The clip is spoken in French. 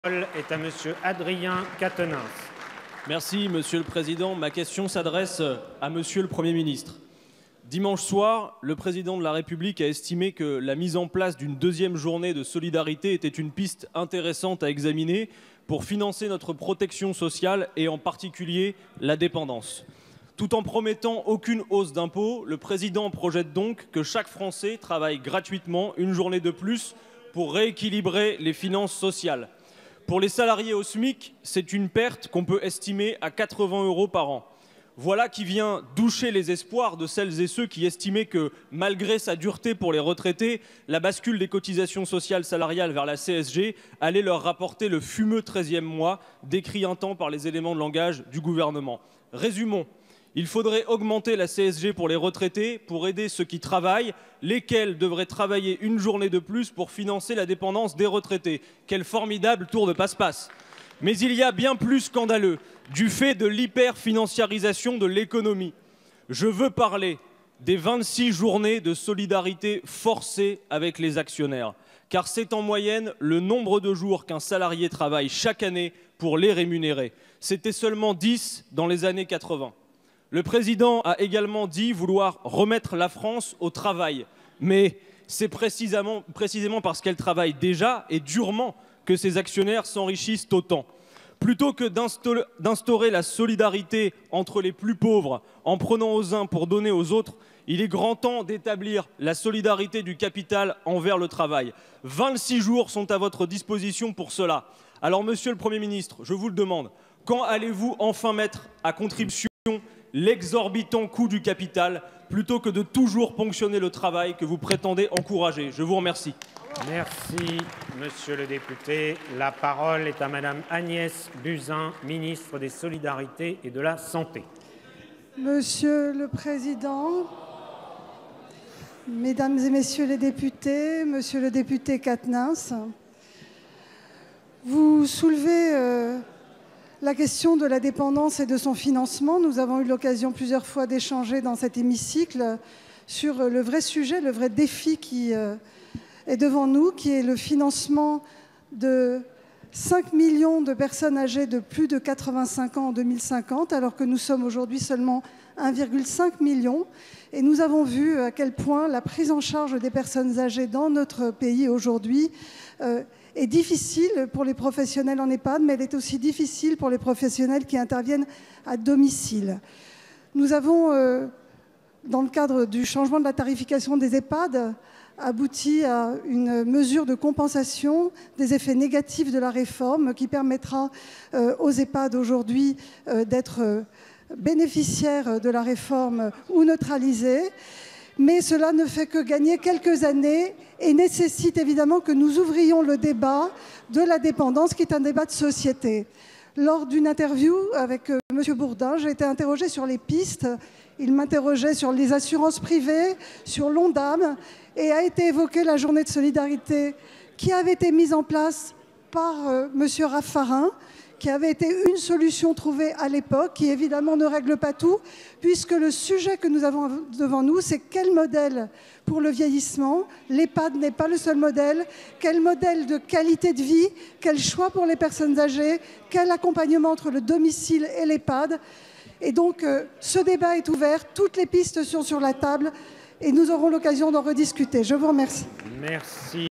La parole est à Monsieur Adrien Quatennens. Merci, Monsieur le Président. Ma question s'adresse à Monsieur le Premier ministre. Dimanche soir, le Président de la République a estimé que la mise en place d'une deuxième journée de solidarité était une piste intéressante à examiner pour financer notre protection sociale et en particulier la dépendance. Tout en promettant aucune hausse d'impôts, le Président projette donc que chaque Français travaille gratuitement une journée de plus pour rééquilibrer les finances sociales. Pour les salariés au SMIC, c'est une perte qu'on peut estimer à 80 € par an. Voilà qui vient doucher les espoirs de celles et ceux qui estimaient que, malgré sa dureté pour les retraités, la bascule des cotisations sociales salariales vers la CSG allait leur rapporter le fumeux 13e mois, décrit un temps par les éléments de langage du gouvernement. Résumons. Il faudrait augmenter la CSG pour les retraités pour aider ceux qui travaillent, lesquels devraient travailler une journée de plus pour financer la dépendance des retraités. Quel formidable tour de passe-passe! Mais il y a bien plus scandaleux, du fait de l'hyper-financiarisation de l'économie. Je veux parler des 26 journées de solidarité forcées avec les actionnaires, car c'est en moyenne le nombre de jours qu'un salarié travaille chaque année pour les rémunérer. C'était seulement 10 dans les années 80. Le président a également dit vouloir remettre la France au travail. Mais c'est précisément parce qu'elle travaille déjà et durement que ses actionnaires s'enrichissent autant. Plutôt que d'instaurer la solidarité entre les plus pauvres en prenant aux uns pour donner aux autres, il est grand temps d'établir la solidarité du capital envers le travail. 26 jours sont à votre disposition pour cela. Alors, Monsieur le Premier ministre, je vous le demande, quand allez-vous enfin mettre à contribution l'exorbitant coût du capital, plutôt que de toujours ponctionner le travail que vous prétendez encourager? Je vous remercie. Merci, Monsieur le député. La parole est à Madame Agnès Buzyn, ministre des Solidarités et de la Santé. Monsieur le Président, Mesdames et Messieurs les députés, Monsieur le député Quatennens, vous soulevez la question de la dépendance et de son financement. Nous avons eu l'occasion plusieurs fois d'échanger dans cet hémicycle sur le vrai sujet, le vrai défi qui est devant nous, qui est le financement de 5 millions de personnes âgées de plus de 85 ans en 2050, alors que nous sommes aujourd'hui seulement 1,5 million. Et nous avons vu à quel point la prise en charge des personnes âgées dans notre pays aujourd'hui est difficile pour les professionnels en EHPAD, mais elle est aussi difficile pour les professionnels qui interviennent à domicile. Nous avons, dans le cadre du changement de la tarification des EHPAD, abouti à une mesure de compensation des effets négatifs de la réforme qui permettra aux EHPAD aujourd'hui d'être bénéficiaires de la réforme ou neutralisés. Mais cela ne fait que gagner quelques années et nécessite évidemment que nous ouvrions le débat de la dépendance, qui est un débat de société. Lors d'une interview avec M. Bourdin, j'ai été interrogée sur les pistes. Il m'interrogeait sur les assurances privées, sur l'ONDAM, et a été évoquée la journée de solidarité qui avait été mise en place par M. Raffarin, qui avait été une solution trouvée à l'époque, qui évidemment ne règle pas tout, puisque le sujet que nous avons devant nous, c'est quel modèle pour le vieillissement. L'EHPAD n'est pas le seul modèle. Quel modèle de qualité de vie, quel choix pour les personnes âgées, quel accompagnement entre le domicile et l'EHPAD. Et donc, ce débat est ouvert, toutes les pistes sont sur la table, et nous aurons l'occasion d'en rediscuter. Je vous remercie. Merci.